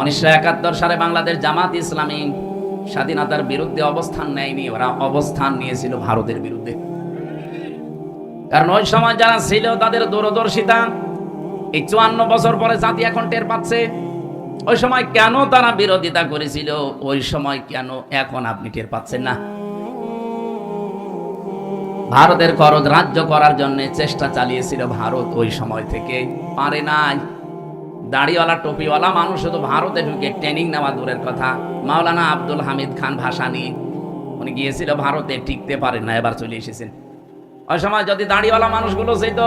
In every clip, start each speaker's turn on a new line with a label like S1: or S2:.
S1: 1971 সালে বাংলাদেশ জামাত ইসলামী স্বাধীনতার বিরুদ্ধে অবস্থান নেয়নি, ওরা অবস্থান নিয়েছিল ভারতের বিরুদ্ধে। কারণ ওই সময় যারা ছিল তাদের দূরদর্শিতা এই 54 বছর পরে জাতি এখন টের পাচ্ছে। ওই সময় কেন তারা বিরোধিতা করেছিল, ওই সময় কেন এখন আপনি টের পাচ্ছেন না? ভারতের করদ রাজ্য করার জন্য চেষ্টা চালিয়েছিল ভারত, ওই সময় থেকে পারে নাই। দাড়িওয়ালা টুপিওয়ালা মানুষ শুধু ভারতে ঢুকে ট্রেনিং নেওয়া দূরের কথা। মাওলানা আব্দুল হামিদ খান ভাসানী উনি গিয়েছিল ভারতে, টিকতে পারেন না, এবার চলে এসেছেন। ওই সময় যদি দাড়িওয়ালা মানুষগুলো যেত,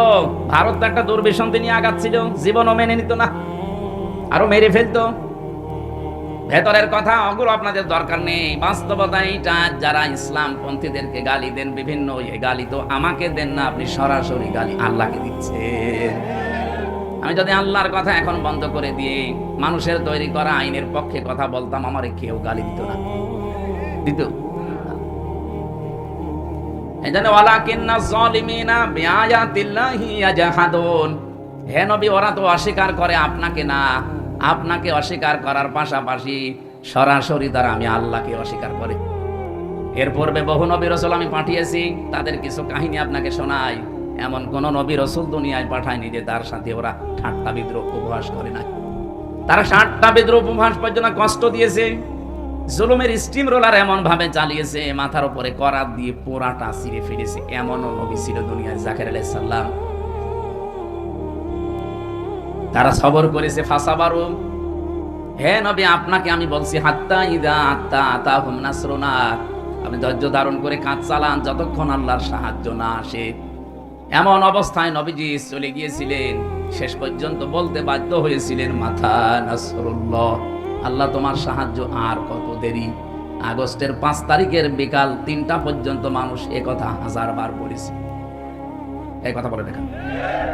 S1: ভারত তো একটা দুর্বিসন্ধি নিয়ে আগাচ্ছিল, জীবনও মেনে নিত না, আরো মেরে ফেলতো। ভেতরের কথা ওগুলো আপনাদের দরকার নেই, বাস্তবতা এইটা। যারা ইসলাম পন্থীদেরকে গালি দেন বিভিন্ন, এই গালি তো আমাকে দেন না, আপনি সরাসরি গালি আল্লাহকে দিচ্ছেন। আমি যদি আল্লাহর কথা এখন বন্ধ করে দিয়ে মানুষের তৈরি করা আইনের পক্ষে কথা বলতাম, আমারে কেউ গালি দিত না, দিত। এই জন্য ওয়ালাকিন্না যালিমিনা বিআয়াতিল্লাহি ইয়াজহাদুন, হে নবী ওরা তো অস্বীকার করে আপনাকে না, আপনাকে অস্বীকার করার পাশাপাশি সরাসরি তারা আমি আল্লাহকে অস্বীকার করে। এর পূর্বে বহু নবী রাসূল আমি পাঠিয়েছি, তাদের কিছু কাহিনী আপনাকে শোনাই। এমন কোন নবী রাসূল দুনিয়ায় পাঠায়নি যে তার সাথে ওরা ঠাট্টা বিদ্রূপ উপহাস করে না। তারা ঠাট্টা বিদ্রূপ উপহাস পর্যন্ত কষ্ট দিয়েছে, জুলুমের স্টিম রোলার এমন ভাবে চালিয়েছে, মাথার উপরে করাত দিয়ে পোড়াটা ছিঁড়ে ফেলেছে। এমনও নবী ছিল দুনিয়ায়, জাকির আলাইহিস সালাম। তারা সবর করেছে, ফাসাবারু। হে নবী আপনাকে আমি বলছি, হাত্তা ইদা আত্তা আতাহুম নাসরুনা, আপনি ধৈর্য ধারণ করে কাজ চালান যতক্ষণ আল্লাহর সাহায্য না আসে। এমন অবস্থায় নবীজি চলে গিয়েছিলেন, শেষ পর্যন্ত বলতে বাধ্য হয়েছিলেন, মাথা নাসরুল্লাহ, আল্লাহ তোমার সাহায্য আর কত দেরি। আগস্টের 5 তারিখের বিকাল 3টা পর্যন্ত মানুষ একথা 1000 বার বলেছে। এই কথা বলে দেখেন,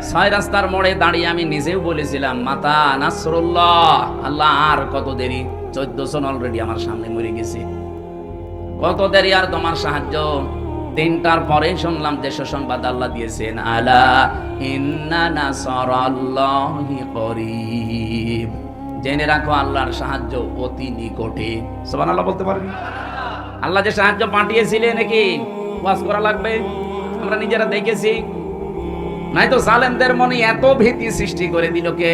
S1: 6 রাস্তার মোড়ে দাঁড়িয়ে আমি নিজেও বলেছিলাম, মাতা নাসরুল্লাহ, আল্লাহ আর কত দেরি। 14 জন অলরেডি আমার সামনে মরে গেছে, কত দেরি আর তোমার সাহায্য। 3টার পরে শুনলাম যে সুসংবাদ আল্লাহ দিয়েছেন, আলা ইন্না নাসরাল্লাহি করিব, জেনে রাখো আল্লাহর সাহায্য অতি নিকটে। সুবহানাল্লাহ বলতে পারেন? আল্লাহ যে সাহায্য পাঠিয়েছিলেন, নাকি ওয়াজ করা লাগবে? আমরা নিজেরা দেখেছি। নাই তো জালেমদের মনে এত ভীতি সৃষ্টি করে দিল কে?